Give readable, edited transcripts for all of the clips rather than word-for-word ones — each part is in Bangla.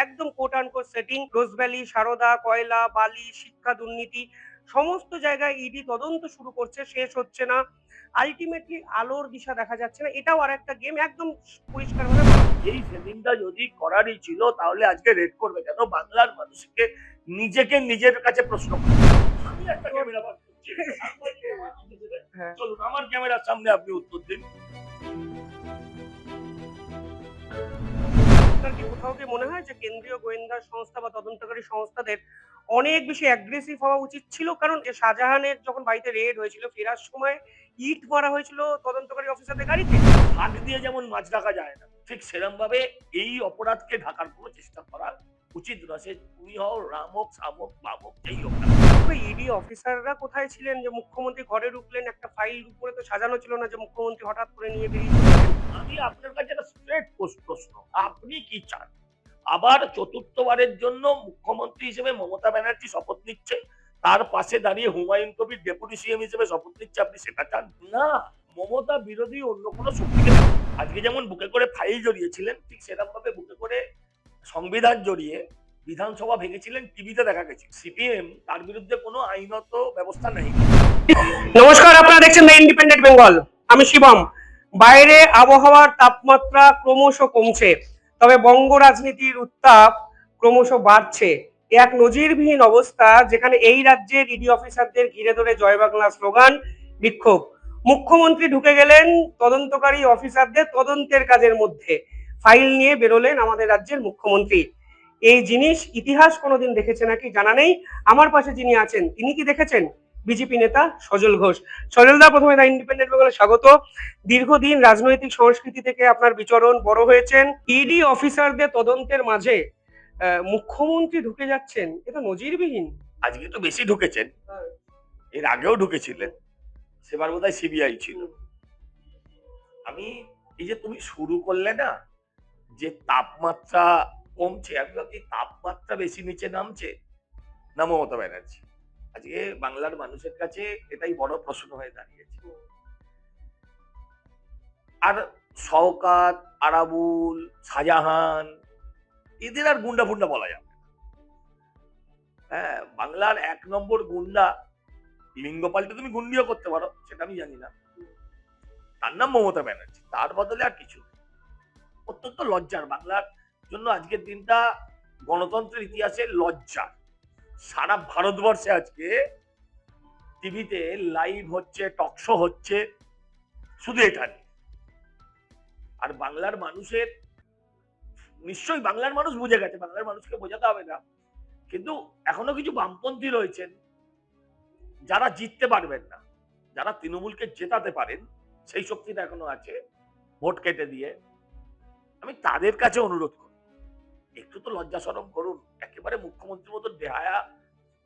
একদম quote unquote setting. Rose Valley, Saradha, কয়লা, বালি, শিক্ষা দুর্নীতি সমস্ত জায়গায় ইডি তদন্ত শুরু করছে, শেষ হচ্ছে না। আল্টিমেটলি আলোর দিশা দেখা যাচ্ছে না। এটাও আরেকটা গেম, একদম পরিষ্কারভাবে বলা যায়। এই সেটিংটা যদি করারই ছিল তাহলে আজকে রেড করবে কেন? বাংলার মানুষকে নিজেকে নিজের কাছে প্রশ্ন করতে হবে। আমি একটা ক্যামেরা বার করছি, হ্যাঁ। চলুন আমার ক্যামেরার সামনে আপনি উত্তর দিন। আপনার কি কোথাও কি মনে হয় যে কেন্দ্রীয় গোয়েন্দা সংস্থা বা তদন্তকারী সংস্থাদের অনেক বেশি অ্যাগ্রেসিভ হওয়া উচিত ছিল? কারণ যে শাহজাহানের যখন বাড়িতে রেড হয়েছিল, ফেরার সময় ইট মারা হয়েছিল তদন্তকারী অফিসারদের গাড়িতে। হাত দিয়ে যেমন মাছ ঢাকা যায় না, ঠিক সেরকম ভাবে এই অপরাধকে ঢাকার কোনো চেষ্টা করা উচিত নয়। সে তুমি হও, রাম হোক, শাম হোক, বাম হোক, যেই হোক না। ইডি অফিসাররা কোথায় ছিলেন যে মুখ্যমন্ত্রী ঘরে ঢুকলেন, একটা ফাইল উপরে তো সাজানো ছিল না যে মুখ্যমন্ত্রী হঠাৎ করে নিয়ে বেরিয়ে চলে গেলেন? আমি আপনার কাছে একটা স্ট্রেট প্রশ্ন, আপনি কি চান? আবার চতুর্থবারের জন্য মুখ্যমন্ত্রী হিসেবে মমতা ব্যানার্জি শপথ নিচ্ছে, তার পাশে দাঁড়িয়ে হুমায়ুন কবির ডেপুটি সিএম হিসেবে শপথ নিচ্ছে, আপনি সেটা চান? না, মমতা বিরোধী অন্য কোনো শক্তিকে আজকে যেমন বুকে করে ফাইল জড়িয়েছিলেন, ঠিক সেরকম ভাবে বুকে করে সংবিধান জড়িয়ে বিধানসভা ভেঙেছিলেন, টিভিতে দেখা গেছে। সিপিএম তার বিরুদ্ধে কোনো আইনত ব্যবস্থা নেই। নমস্কার, আপনারা দেখছেন দ্য ইন্ডিপেন্ডেন্ট বেঙ্গল। আমি শিবম। বাইরে আবহাওয়ার তাপমাত্রা ক্রমশ কমছে, তবে বঙ্গ রাজনীতির উত্তাপ ক্রমশ বাড়ছে। এক নজিরবিহীন অবস্থা, যেখানে এই রাজ্যের ইডি অফিসারদের ঘিরে ধরে জয় বাংলা স্লোগান, বিক্ষোভ। মুখ্যমন্ত্রী ঢুকে গেলেন তদন্তকারী অফিসারদের তদন্তের কাজের মধ্যে। ফাইল নিয়ে বেরোলেন আমাদের রাজ্যের মুখ্যমন্ত্রী। এই জিনিস ইতিহাস কোনোদিন দেখেছে নাকি জানা নেই। আমার পাশে যিনি আছেন, তিনি কি দেখেছেন? বিজেপি নেতা সজল ঘোষ। সজলদা, প্রথমে দ্য ইন্ডিপেন্ডেন্ট বেঙ্গলে স্বাগত। দীর্ঘদিন রাজনৈতিক সংস্কৃতি থেকে আপনার বিচরণ, বড় হয়েছেন। ইডি অফিসারদের তদন্তের মাঝে মুখ্যমন্ত্রী ঢুকে যাচ্ছেন, এটা নজিরবিহীন। আজকে তো বেশি ঢুকেছেন, এর আগেও ঢুকেছিলেন, সেবার বোধহয় সিবিআই ছিল। আমি এই যে তুমি শুরু করলে না যে তাপমাত্রা কমছে, আমি ভাবছি তাপমাত্রা বেশি নিচে নামছে না মমতা ব্যানার্জি? আজকে বাংলার মানুষের কাছে এটাই বড় প্রশ্ন হয়ে দাঁড়িয়েছে। আর শওকাত, আরাবুল, শাহজাহান, এদের আর গুন্ডা ফুন্ডা বলা যাবে না। হ্যাঁ, বাংলার 1 নম্বর গুন্ডা, লিঙ্গ পাল্টে তুমি গুন্ডিও করতে পারো, সেটা আমি জানি না, তার নাম মমতা ব্যানার্জি, তার বদলে আর কিছু নেই। অত্যন্ত লজ্জার, বাংলার জন্য আজকের দিনটা গণতন্ত্রের ইতিহাসে লজ্জা। সারা ভারতবর্ষে আজকে টিভিতে লাইভ হচ্ছে, টকশো হচ্ছে শুধু এটা নিয়ে। আর বাংলার মানুষের, নিশ্চয়ই বাংলার মানুষ বুঝে গেছে, বাংলার মানুষকে বোঝাতে হবে না, কিন্তু এখনো কিছু বামপন্থী রয়েছেন যারা জিততে পারবেন না, যারা তৃণমূলকে জেতাতে পারেন, সেই শক্তিটা এখনো আছে ভোট কেটে দিয়ে। আমি তাদের কাছে অনুরোধ করি, একটু তো লজ্জা শরম করুন। একেবারে মুখ্যমন্ত্রীর মতো বেহায়া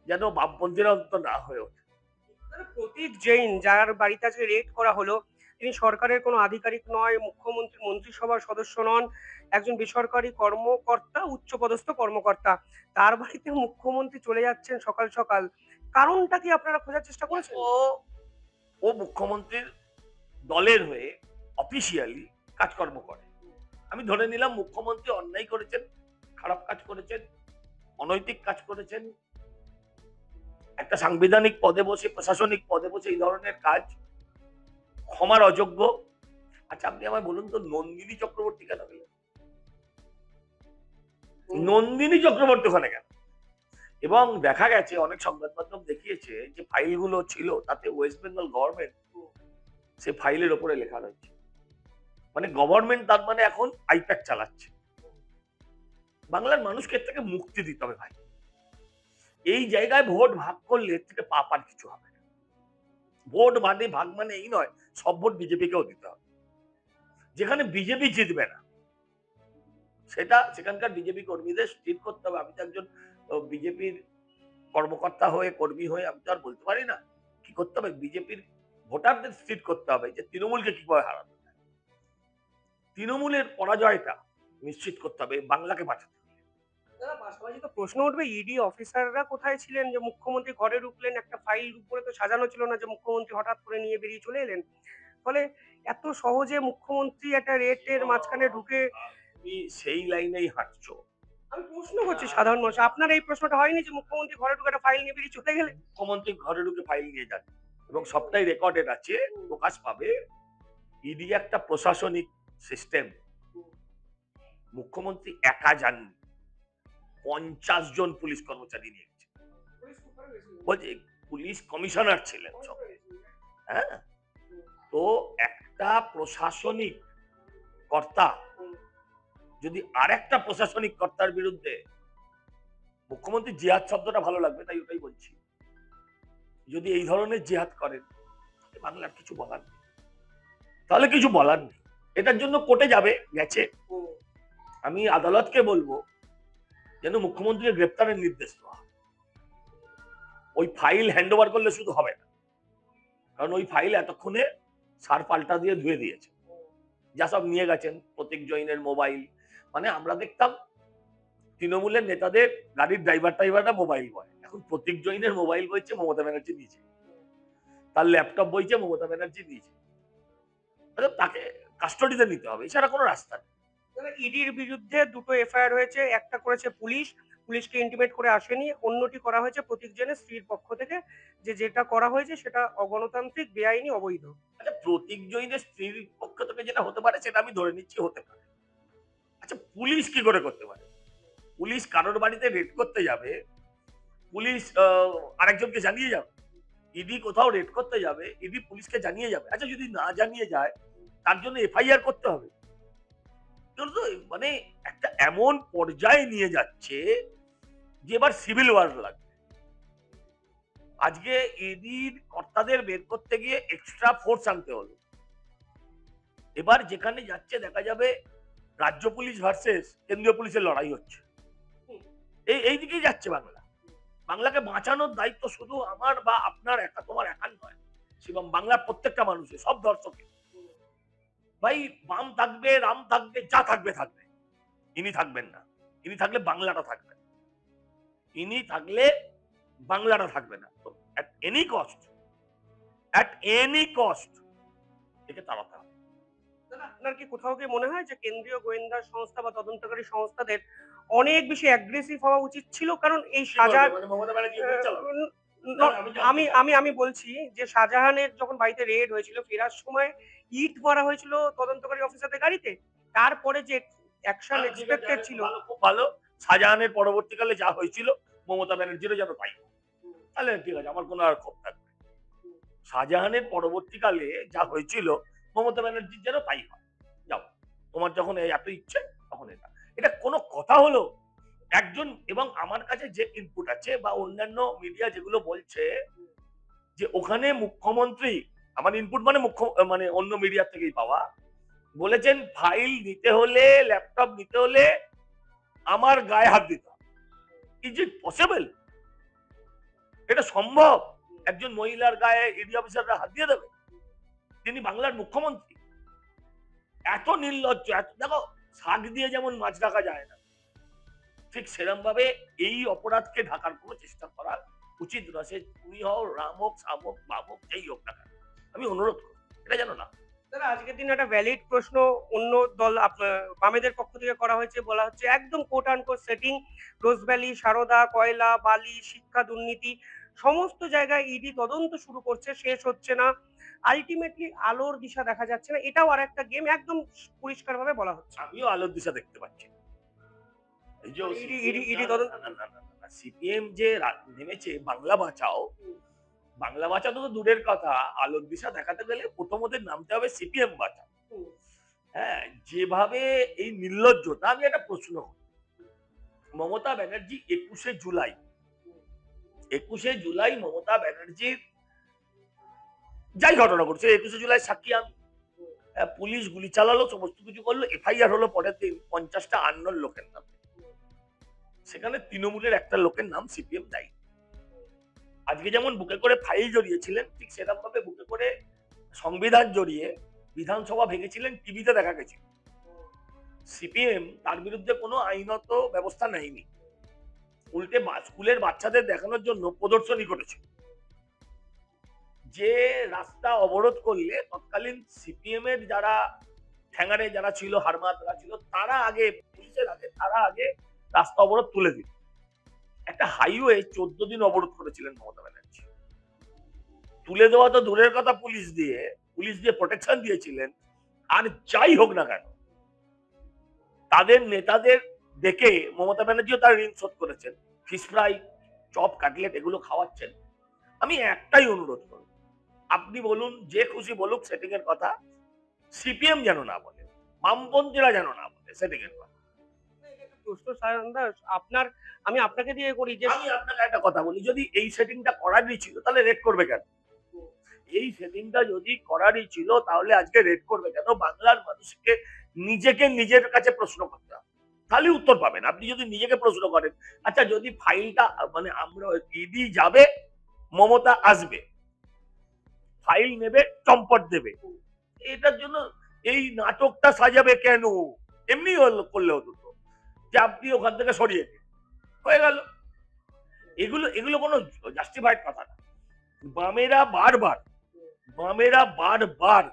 যেন বামপন্থীরা অন্তত না হয়ে ওঠে। প্রতীক জৈন, যার বাড়িতে আজকে রেড করা হলো, তিনি সরকারের কোনো আধিকারিক নয়, মুখ্যমন্ত্রীর মন্ত্রিসভার সদস্য নন, একজন বেসরকারি কর্মকর্তা, উচ্চপদস্থ কর্মকর্তা। তার বাড়িতে মুখ্যমন্ত্রী চলে যাচ্ছেন সকাল সকাল। কারণটা কি আপনারা খোঁজার চেষ্টা করেছেন? ও ও মুখ্যমন্ত্রীর দলের হয়ে অফিসিয়ালি কাজকর্ম করে। আমি ধরে নিলাম মুখ্যমন্ত্রী অন্যায় করেছেন, খারাপ কাজ করেছেন, অনৈতিক কাজ করেছেন, একটা সাংবিধানিক পদে বসে, প্রশাসনিক পদে বসে এই ধরনের কাজ ক্ষমার অযোগ্য। আচ্ছা, আপনি আমায় বলুন তো, নন্দিনী চক্রবর্তী কেন গেলেন? নন্দিনী চক্রবর্তী ওখানে কেন? এবং দেখা গেছে, অনেক সংবাদ মাধ্যম দেখিয়েছে যে ফাইলগুলো ছিল, তাতে ওয়েস্ট বেঙ্গল গভর্নমেন্ট সে ফাইলের ওপরে লেখা রয়েছে। মানে গভর্নমেন্ট তার মানে এখন আইপ্যাক চালাচ্ছে। বাংলার মানুষকে এর থেকে মুক্তি দিতে হবে ভাই। এই জায়গায় ভোট ভাগ করলে এর থেকে পাপ আর কিছু হবে না। ভোট মানে ভাগ মানে এই নয় সব ভোট বিজেপিকেও দিতে হবে। যেখানে বিজেপি জিতবে না, সেটা সেখানকার বিজেপি কর্মীদের স্থির করতে হবে। আমি তো একজন বিজেপির কর্মকর্তা হয়ে, কর্মী হয়ে আমি তো আর বলতে পারি না। কি করতে হবে? বিজেপির ভোটারদের স্থির করতে হবে যে তৃণমূলকে কিভাবে হারাতে হবে। তৃণমূলের পরাজয়টা নিশ্চিত করতে হবে, বাংলাকে বাঁচাতে হবে। দাদা, পাশাপাশি তো প্রশ্ন উঠবে, ইডি অফিসাররা কোথায় ছিলেন যে মুখ্যমন্ত্রী ঘরে ঢুকলেন, একটা ফাইল উপরে তো সাজানো ছিল না যে মুখ্যমন্ত্রী হঠাৎ করে নিয়ে বেরিয়ে চলে এলেন। ফলে এত সহজে মুখ্যমন্ত্রী একটা রেটের মাঝখানে ঢুকে। তুমি সেই লাইনেই হাঁটছো। আমি প্রশ্ন করছি সাধারণ মানুষ, আপনার এই প্রশ্নটা হয়নি যে মুখ্যমন্ত্রী ঘরে ঢুকে একটা ফাইল নিয়ে বেরিয়ে চলে গেলে? মুখ্যমন্ত্রী ঘরে ঢুকে ফাইল নিয়ে যান এবং সবটাই রেকর্ডেড আছে, প্রকাশ পাবে। ইডি একটা প্রশাসনিক সিস্টেম। মুখ্যমন্ত্রী একা যাননি, 50 জন পুলিশ কর্মচারী নিয়ে গেছে। বলছি পুলিশ কমিশনার ছিলেন সব। হ্যাঁ, তো একটা প্রশাসনিক কর্তা যদি আরেকটা প্রশাসনিক কর্তার বিরুদ্ধে, মুখ্যমন্ত্রী জিহাদ শব্দটা ভালো লাগবে তাই ওটাই বলছি, যদি এই ধরনের জিহাদ করেন বাংলার কিছু বলার নেই, তাহলে কিছু বলার নেই। এটার জন্য কোর্টে যাবে, গেছে। আমি আদালতকে বলবো যেন মুখ্যমন্ত্রীকে গ্রেপ্তারের নির্দেশ দেওয়া হয়। ওই ফাইল হ্যান্ড ওভার করলে শুধু হবে না, কারণ ওই ফাইল এতক্ষণে সার পাল্টা দিয়ে ধুয়ে দিয়েছে, যা সব নিয়ে গেছেন প্রতীক জৈনের মোবাইল। মানে আমরা দেখতাম তৃণমূলের নেতাদের গাড়ির ড্রাইভারটা মোবাইল বয়, এখন প্রতীক জৈনের মোবাইল বইছে মমতা ব্যানার্জি নিয়েছে, তার ল্যাপটপ বইছে মমতা ব্যানার্জি নিয়েছে। তাকে কাস্টডিতে নিতে হবে, এছাড়া কোনো রাস্তা নেই। ইডির বিরুদ্ধে দুটো এফআইআর হয়েছে, একটা করেছে পুলিশ, পুলিশকে ইন্টিমেট করে আসেনি, অন্যটি করা হয়েছে প্রতীক জেনের স্ত্রীর পক্ষ থেকে, যে যেটা করা হয়েছে সেটা অগণতান্ত্রিক, বেআইনি, অবৈধ। আচ্ছা, প্রতীক জৈনের স্ত্রীর পক্ষ থেকে যেটা হতে পারে সেটা আমি ধরে নিচ্ছি হতে পারে। আচ্ছা, পুলিশ কি করে করতে পারে? পুলিশ কারোর বাড়িতে রেড করতে যাবে, পুলিশ আরেকজনকে জানিয়ে যাবে। ইডি কোথাও রেড করতে যাবে, ইডি পুলিশকে জানিয়ে যাবে। আচ্ছা, যদি না জানিয়ে যায় তার জন্য এফআইআর করতে হবে? তো মানে একটা এমন পর্যায়ে নিয়ে যাচ্ছে যে এবার সিভিল ওয়ার লাগবে। আজকে ইডির কর্তাদের বের করতে গিয়ে এক্সট্রা ফোর্স আনতে হলো। এবার যেখানে যাচ্ছে দেখা যাবে রাজ্য পুলিশ ভার্সেস কেন্দ্রীয় পুলিশের লড়াই হচ্ছে। এই দিকেই যাচ্ছে বাংলা। বাংলাকে বাঁচানোর দায়িত্ব শুধু আমার বা আপনার একা, তোমার একার নয় শিবম, বাংলার প্রত্যেকটা মানুষের, সব দর্শকের। ভাই, বাম থাকবে, রাম থাকবে, যা থাকবে থাকবে, ইনি থাকবেন না। ইনি থাকলে বাংলাটা থাকবে, ইনি থাকলে বাংলাটা থাকবে না। তো অ্যাট এনি কস্ট একে তাড়াতে হবে। দাদা, আপনার কি কোথাও কি মনে হয় যে কেন্দ্রীয় গোয়েন্দা সংস্থা বা তদন্তকারী সংস্থাদের অনেক বেশি অ্যাগ্রেসিভ হওয়া উচিত ছিল? কারণ এই শাহজাহান, মানে মমতা ব্যানার্জি মুখ চালাবে? আমি আমি আমি আমি বলছি যে শাহজাহানের যখন বাড়িতে রেড হয়েছিল, ফেরার সময় ইট মারা হয়েছিল তদন্তকারী অফিসারদের গাড়িতে, তারপরে যে অ্যাকশন এক্সপেক্টেড ছিল। খুব ভালো। শাহজাহানের পরবর্তীকালে যা হয়েছিল মমতা ব্যানার্জিরও যেন তাই হয়। তাহলে ঠিক আছে, আমার কোনো আর ক্ষোভ থাকবে না। শাহজাহানের পরবর্তীকালে যা হয়েছিল মমতা ব্যানার্জির যেন তাই হয়। যাও, তোমার যখন এত ইচ্ছে তখন এটা এটা কোনো কথা হলো? একজন, এবং আমার কাছে যে ইনপুট আছে বা অন্যান্য মিডিয়া যেগুলো বলছে যে ওখানে মুখ্যমন্ত্রী, আমার ইনপুট মানে মানে অন্য মিডিয়া থেকেই পাওয়া, বলেছেন ফাইল নিতে হলে, ল্যাপটপ নিতে হলে আমার গায়ে হাত দিতে হবে। Is it possible? এটা সম্ভব? একজন মহিলার গায়ে ইডি অফিসাররা হাত দিয়ে দেবে? তিনি বাংলার মুখ্যমন্ত্রী। এত নির্লজ্জ, দেখো, শাক দিয়ে যেমন মাছ ঢাকা যায় না, ঠিক সেরকম ভাবে এই অপরাধকে ঢাকার কোনো চেষ্টা করা উচিত নয়। সে তুমি হও, রাম হোক, শাম হোক, বাম হোক, যেই হোক না কেন, আমি অনুরোধ করি এটা যেন না। দাদা, আজকের দিনে একটা ভ্যালিড প্রশ্ন অন্য দল বামেদের পক্ষ থেকে করা হয়েছে, বলা হচ্ছে একদম quote unquote setting, Rose Valley, Saradha, কয়লা, বালি, শিক্ষা দুর্নীতি, সমস্ত জায়গায় ইডি তদন্ত শুরু করছে, শেষ হচ্ছে না, আলটিমেটলি আলোর দিশা দেখা যাচ্ছে না। এটাও আর একটা গেম, একদম পরিষ্কারভাবে বলা হচ্ছে। আমিও আলোর দিশা দেখতে পাচ্ছি। এই যে ইডি তদন্ত, সিপিএম যে নেমেছে বাংলা বাঁচাও, বাংলা বাঁচানো তো দূরের কথা, আলোর দিশা দেখাতে গেলে প্রথমত নামতে হবে সিপিএম বাঁচাও। হ্যাঁ, যেভাবে এই নির্লজ্জতা, আমি একটা প্রশ্ন করি। মমতা ব্যানার্জি 21শে জুলাই মমতা ব্যানার্জির যাই ঘটনা ঘটছে, 21শে জুলাই সাক্ষী আমি। পুলিশ গুলি চালালো, সমস্ত কিছু করলো, এফআইআর হলো পরের দিন 50টা আননোন লোকের নাম, সেখানে তৃণমূলের একটা লোকের নাম সিপিএম দায়ী। আজকে যেমন বুকে করে ফাইল জড়িয়েছিলেন, ঠিক সেরকম ভাবে বুকে করে সংবিধান জড়িয়ে বিধানসভা ভেঙেছিলেন, টিভিতে দেখা গেছিল। সিপিএম তার বিরুদ্ধে কোনো আইনত ব্যবস্থা নেয়নি, উল্টে স্কুলের বাচ্চাদের দেখানোর জন্য প্রদর্শনী করেছিল। যে রাস্তা অবরোধ করলে তৎকালীন সিপিএম এর যারা ঠ্যাঙারে যারা ছিল, হারমাতরা ছিল, তারা আগে পুলিশের আগে তারা আগে রাস্তা অবরোধ তুলে দিল। একটা হাইওয়ে 14 দিন অবরোধ করেছিলেন মমতা ব্যানার্জি। তুলে দেওয়া তো দূরের কথা, পুলিশ দিয়ে প্রোটেকশন দিয়েছিলেন। আর যাই হোক না কেন, তাদের নেতাদের দেখে মমতা ব্যানার্জিও তার ঋণ শোধ করেছেন। ফিশ ফ্রাই, চপ, কাটলেট এগুলো খাওয়াচ্ছেন। আমি একটাই অনুরোধ করব, আপনি বলুন, যে খুশি বলুক সেটিং এর কথা, সিপিএম যেন না বলে, বামপন্থীরা যেন না বলে সেটিং এর কথা। প্রশ্ন সায়ন দাস, আমি আপনাকে দিয়ে করি যে আমি আপনাকে একটা কথা বলি, যদি এই সেটিংটা করারই ছিল তাহলে রেড করবে কেন? এই সেটিংটা যদি করারই ছিল তাহলে আজকে রেড করবে কেন? বাংলার মানুষকে নিজেকে নিজের কাছে প্রশ্ন করতে হবে, তাহলে উত্তর পাবেন। আপনি যদি নিজেকে প্রশ্ন করেন, আচ্ছা যদি ফাইলটা মানে আমরা ইডি যাবে, মমতা আসবে, ফাইল নেবে, চম্পট দেবে, এটার জন্য এই নাটকটা সাজাবে কেন? এমনি করলে হতো তো, যে আপনি ওখান থেকে সরিয়ে দিন, হয়ে গেল। এগুলো এগুলো কোনো জাস্টিফাইড কথা না। বামেরা বারবার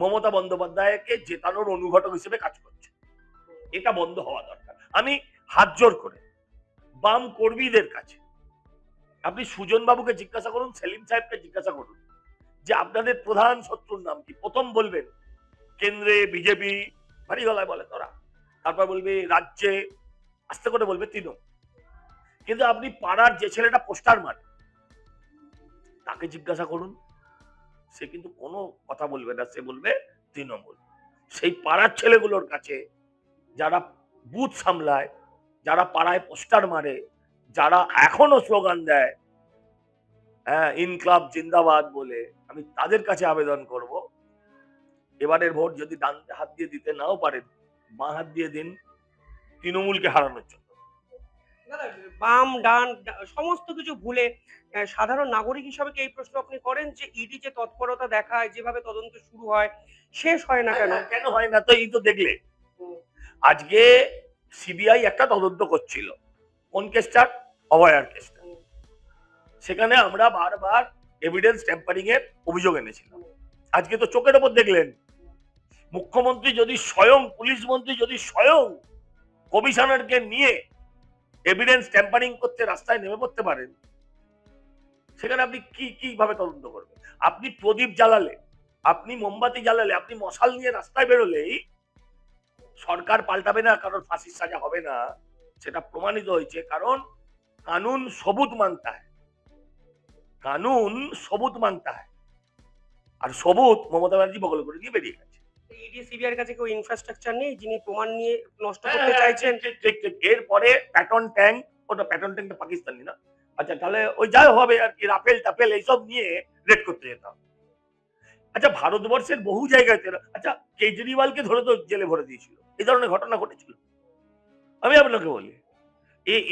মমতা বন্দ্যোপাধ্যায়কে জেতানোর অনুঘটক হিসেবে কাজ করছে। এটা বন্ধ হওয়া দরকার। আমি হাত জোর করে বাম কর্মীদের কাছে, আপনি সুজন বাবুকে জিজ্ঞাসা করুন, সেলিম সাহেবকে জিজ্ঞাসা করুন যে আপনাদের প্রধান শত্রুর নাম কি। প্রথম বলবেন কেন্দ্রে বিজেপি, ভারী গলায় বলে তোরা, তারপর বলবে রাজ্যে, আস্তে করে বলবে তৃণমূল। কিন্তু আপনি পাড়ার যে ছেলেটা পোস্টার মারে তাকে জিজ্ঞাসা করুন, সে কিন্তু কোনো কথা বলবে না, সে বলবে তৃণমূল। সেই পাড়ার ছেলেগুলোর কাছে যারা বুথ সামলায়, যারা পাড়ায় পোস্টার মারে, যারা এখনো স্লোগান দেয় হ্যাঁ ইনকলাব জিন্দাবাদ বলে, আমি তাদের কাছে আবেদন করব, এবারের ভোট যদি ডান হাত দিয়ে দিতে নাও পারেন, বাঁ হাত দিয়ে দিন তৃণমূলকে হারানোর জন্য। বাম ডান সমস্ত কিছু ভুলে সাধারণ নাগরিক হিসাবে কি এই প্রশ্ন আপনি করেন যে ইডি যে তৎপরতা দেখায়, যেভাবে তদন্ত শুরু হয়, শেষ হয় না কেন? কেন হয় না? তো এই তো দেখলে আজকে সিবিআই একটা তদন্ত করছিল, কোন কেসটা? অভয়ার কেসটা। সেখানে আমরা বারবার এভিডেন্স ট্যাম্পারিং এর অভিযোগ এনেছিলাম। আজকে তো চোখের ওপর দেখলেন, মুখ্যমন্ত্রী যদি স্বয়ং, পুলিশ মন্ত্রী যদি স্বয়ং কমিশনারকে নিয়ে এভিডেন্স ট্যাম্পারিং করতে রাস্তায় নেমে পড়তে পারেন, সেখানে আপনি কিভাবে তদন্ত করবেন? আপনি প্রদীপ জ্বালালে, আপনি মোমবাতি জ্বালালে, আপনি মশাল নিয়ে রাস্তায় বেরোলেই সরকার পাল্টাবে না, কারণ ফাঁসির সাজা হবে না, সেটা প্রমাণিত হয়েছে। কারণ কানুন সবুত মানতা হয়, কানুন সবুত মানতা হয়। আর সবুত মমতা ব্যানার্জি বগল করে দিয়ে বেরিয়ে গেছে। ইডি সিবিআইয়ের কাছে কেউ ইনফ্রাস্ট্রাকচার নেই যিনি প্রমাণ নিয়ে নষ্ট করতে চাইছেন? ঠিক। এরপরে প্যাটন ট্যাঙ্ক, ওটা প্যাটন ট্যাঙ্কটা পাকিস্তানি না, আচ্ছা তাহলে ওই যাই হবে আর কি, রাফেল টাফেল এইসব নিয়ে রেড করতে যেতাম। আচ্ছা ভারতবর্ষের বহু জায়গায়, আচ্ছা কেজরিওয়ালকে ধরে তো জেলে ভরে দিয়েছিল, এই ধরনের ঘটনা ঘটেছিল। আমি আপনাকে বলি,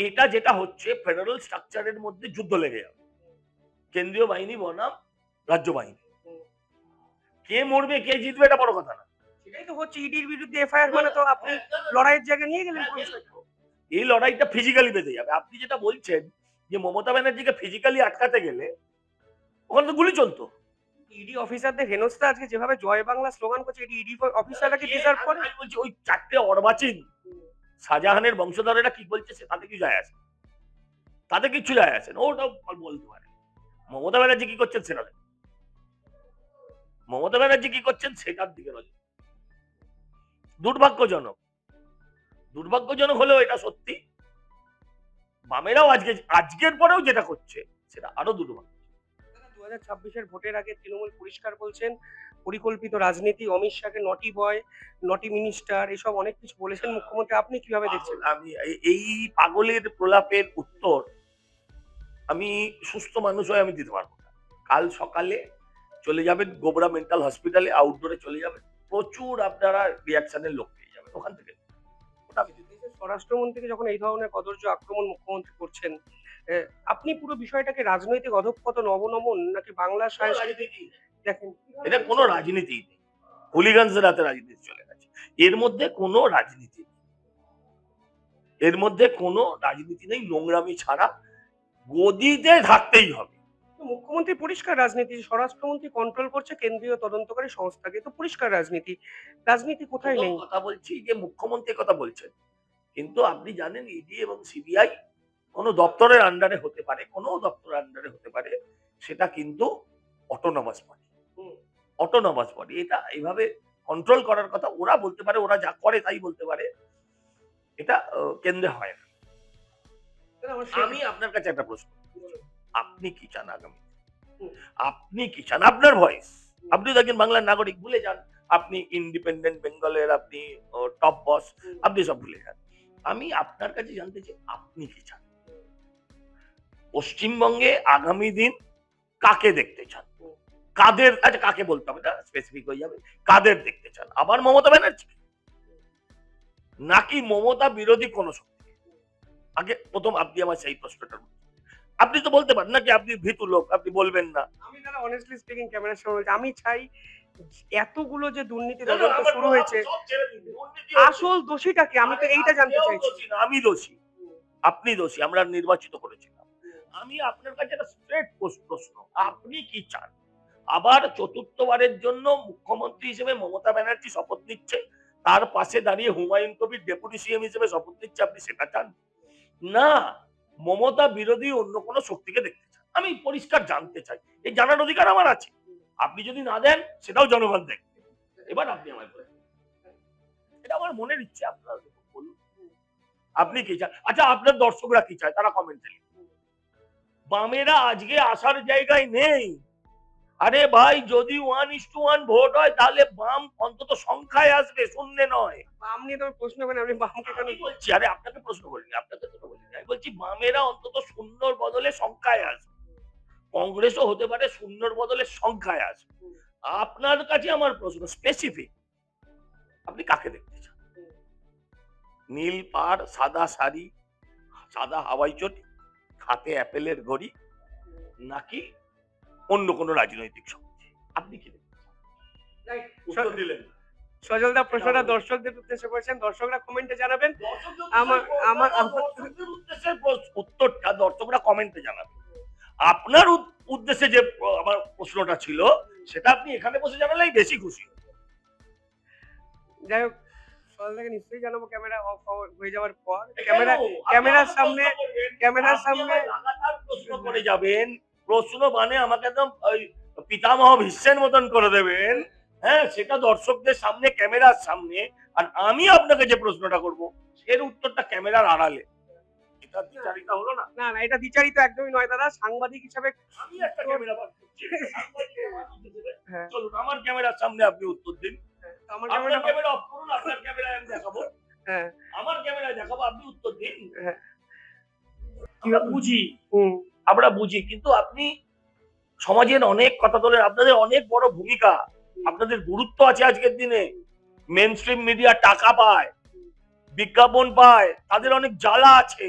এটা যেটা হচ্ছে, ফেডারেল স্ট্রাকচারের মধ্যে যুদ্ধ লেগে যাবে, কেন্দ্রীয় বাহিনী বনাম রাজ্য বাহিনী, কে মরবে কে জিতবে এটা বড় কথা না। সেটাই তো হচ্ছে, ইডির বিরুদ্ধে এফআইআর মানে তো আপনি লড়াইয়ের জায়গায় নিয়ে গেলেন পুলিশকে। এই লড়াইটা ফিজিক্যালি বেঁধে যাবে। আপনি যেটা বলছেন যে মমতা ব্যানার্জিকে ফিজিক্যালি আটকাতে গেলে ওখানে তো গুলি চলতো। ইডি অফিসারদের হেনস্থা আজকে যেভাবে জয় বাংলা স্লোগান করছে, এটি ইডি অফিসাররা কি ডিজার্ভ করে? আমি বলছি ওই চারটে অর্বাচীন শাহজাহানের বংশধরেরা কি বলছে সে তাতে কি যায় আসে? তাতে কিচ্ছু যায় আসে না, ওটাও বলতে পারে। মমতা ব্যানার্জি কি করছেন সেটা দেখুন। মমতা ব্যানার্জি কি করছেন সেটার দিকে নজর। দুর্ভাগ্যজনক হলেও এটা সত্যি। বামেরাও আজকের পরেও যেটা করছে সেটা আরো দুর্ভাগ্য। 2026-এর ভোটের আগে তৃণমূল পরিষ্কার বলছেন পরিকল্পিত রাজনীতি, অমিত শাহকে নটি বয়, নটি মিনিস্টার, এসব অনেক কিছু বলেছেন মুখ্যমন্ত্রী। আপনি কিভাবে দেখছেন? আমি এই পাগলের প্রলাপের উত্তর আমি সুস্থ মানুষ হয়ে আমি দিতে পারবো না। কাল সকালে চলে যাবেন গোবরা মেন্টাল হসপিটালে, আউটডোরে চলে যাবেন, প্রচুর আপনারা রিয়াকশনের লোক পেয়ে যাবেন ওখান থেকে। ওটা আমি দিতে দেশের স্বরাষ্ট্রমন্ত্রীকে যখন এই ধরনের কদর্য আক্রমণ মুখ্যমন্ত্রী করছেন, আপনি পুরো বিষয়টাকে রাজনৈতিক অধঃপতন, অবনমন নাকি বাংলা সাংস্কৃতিক দেখেন? এটা কোনো রাজনীতি নেই, হুলিগানদের হাতে রাজনীতি চলে গেছে। এর মধ্যে কোনো রাজনীতি নেই, এর মধ্যে কোনো রাজনীতি নেই, নোংরামি ছাড়া গদিতে থাকতেই হবে। মুখ্যমন্ত্রী পরিষ্কার রাজনীতি, স্বরাষ্ট্রমন্ত্রী কন্ট্রোল করছে কেন্দ্রীয় তদন্তকারী সংস্থাকে, তো পরিষ্কার রাজনীতি। রাজনীতি কোথায় নেই? কথা বলছি যে মুখ্যমন্ত্রী কথা বলছেন, কিন্তু আপনি জানেন ইডি এবং সিবিআই কোনো দপ্তরের আন্ডারে হতে পারে, কোনো দপ্তরের আন্ডারে হতে পারে, সেটা কিন্তু অটোনমাস বডি। অটোনমাস বডি, এটা এইভাবে কন্ট্রোল করার কথা ওরা বলতে পারে, ওরা যা করে তাই বলতে পারে, এটা কেন্দ্রে হয় না। আমি আপনার কাছে একটা প্রশ্ন, আপনি কি চান আগামী? আপনি কি চান? আপনার ভয়েস, আপনি দেখেন বাংলার নাগরিক, ভুলে যান আপনি ইন্ডিপেন্ডেন্ট বেঙ্গলের, আপনি টপ বস, আপনি সব ভুলে যান। আমি আপনার কাছে জানতে চাই আপনি কি চান? পশ্চিমবঙ্গে আগামী দিন কাকে দেখতে চান? কাদের, আচ্ছা কাকে বলতে হবে না, স্পেসিফিক হয়ে যাবে, কাদের দেখতে চান? আবার মমতা ব্যানার্জি নাকি মমতা বিরোধী কোন শক্তি? আগে প্রথম আপনি আমার সেই প্রশ্নটার উত্তর। আপনি তো বলতে পারেন নাকি আপনি ভীতু লোক, আপনি বলবেন না? আমি দাদা অনেস্টলি স্পিকিং ক্যামেরার সামনে বলছি, আমি চাই এতগুলো যে দুর্নীতি না, না, তদন্ত আমার শুরু হয়েছে, সব ছেড়ে দিন, দুর্নীতি হচ্ছে। আসল দোষীটা কি? আমি তো আরে এইটা জানতে কেউ চাইছি। দোষী না, আমি দোষী, আপনি দোষী, আমরা নির্বাচিত করেছিলাম। আমি আপনার কাছে একটা স্ট্রেট প্রশ্ন, আপনি কি চান? আবার চতুর্থবারের জন্য মুখ্যমন্ত্রী হিসেবে মমতা ব্যানার্জি শপথ নিচ্ছে, তার পাশে দাঁড়িয়ে হুমায়ুন কবির ডেপুটি সিএম হিসেবে শপথ নিচ্ছে, আপনি সেটা চান? না, মমতা বিরোধী অন্য কোনো শক্তিকে দেখতে চান। আমি পরিষ্কার জানতে চাই, এই জানার অধিকার আমার আছে। আপনি যদি না দেন সেটাও জনগণ দেখবে। এবার আপনি আমায় বলেন, এটা আমার মনের ইচ্ছে, আপনারা বলুন আপনি কি চান? আচ্ছা আপনার দর্শকরা কি চায় তারা কমেন্টে লিখুন। বামেরা আজকে আসার জায়গায় নেই। আরে ভাই, যদি 1:1 ভোট হয় তাহলে বাম অন্তত সংখ্যায় আসবে, শূন্যে নয়। বাম নিয়ে তো প্রশ্ন করেন, আপনি বামকে কেন? আমি বলছি, আরে আপনাকে প্রশ্ন করিনি, আপনাকে তো বলিনি, আমি বলছি বামেরা অন্তত শূন্যর বদলে সংখ্যায় আসবে। কংগ্রেসও হতে পারে শূন্যর বদলে সংখ্যায় আসবে। আপনার কাছে আমার প্রশ্ন স্পেসিফিক, আপনি কাকে দেখতে চান? নীল পাড়, সাদা শাড়ি, সাদা হাওয়াই চটি, হাতে অ্যাপেলের ঘড়ি, নাকি অন্য কোনো রাজনৈতিক শক্তি? আপনি কি দেখতে চান? উত্তর দিলেন না। সজলদা প্রশ্নটা দর্শকদের উদ্দেশ্যে করেছেন, দর্শকরা কমেন্টে জানাবেন। দর্শকদের উদ্দেশ্যে উত্তরটা দর্শকরা কমেন্টে জানাবে। আপনার উদ্দেশ্যে যে আমার প্রশ্নটা ছিল সেটা আপনি এখানে বসে জানালেই বেশি খুশি হব। যাই হোক, সজলদাকে নিশ্চয়ই জানাবো ক্যামেরা অফ হয়ে যাওয়ার পর। কেন? ক্যামেরার আপনি সামনে, আমাকে প্রশ্ন করবেন, ক্যামেরার আপনি সামনে আমায় লাগাতার প্রশ্ন করে যাবেন, প্রশ্ন মানে আমাকে একদম ওই পিতামহ ভীষ্মের মতন করে দেবেন। হ্যাঁ, সেটা দর্শকদের সামনে, ক্যামেরার সামনে। আর আমি আপনাকে যে প্রশ্নটা করব এর উত্তরটা ক্যামেরার আড়ালে, এটা দ্বিচারিতা হলো না? না না, এটা দ্বিচারিত একদমই নয় দাদা। সাংবাদিক হিসাবে আমি একটা ক্যামেরা বার করছি, হ্যাঁ, চলুন আমার ক্যামেরার সামনে আপনি উত্তর দিন। তো আমার আপনার ক্যামেরা, ক্যামেরা অফ করুন, আপনার ক্যামেরায় আমি দেখাবো, হ্যাঁ আমার ক্যামেরায় দেখাবো, আপনি উত্তর দিন। হ্যাঁ, আমরা বুঝি, হুম, আমরা বুঝি, কিন্তু আপনি সমাজের অনেক কথা তোলেন, আপনাদের অনেক বড় ভূমিকা, আপনাদের গুরুত্ব আছে আজকের দিনে। মেন স্ট্রিম মিডিয়া টাকা পায়, বিজ্ঞাপন পায়, তাদের অনেক জ্বালা আছে,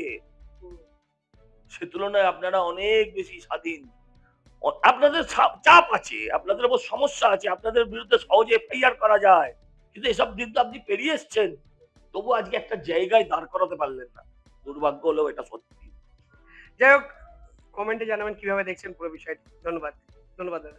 সে তুলনায় আপনারা অনেক বেশি স্বাধীন। আপনাদের চাপ আছে, আপনাদের উপর সমস্যা আছে, আপনাদের বিরুদ্ধে সহজে এফআইআর করা যায়, কিন্তু এসব দিন তো আপনি পেরিয়ে এসছেন, তবু আজকে একটা জায়গায় দাঁড় করাতে পারলেন না। দুর্ভাগ্য হলেও এটা সত্যি। যাই হোক, কমেন্টে জানাবেন কিভাবে দেখছেন পুরো বিষয়টি। ধন্যবাদ, ধন্যবাদ দাদা।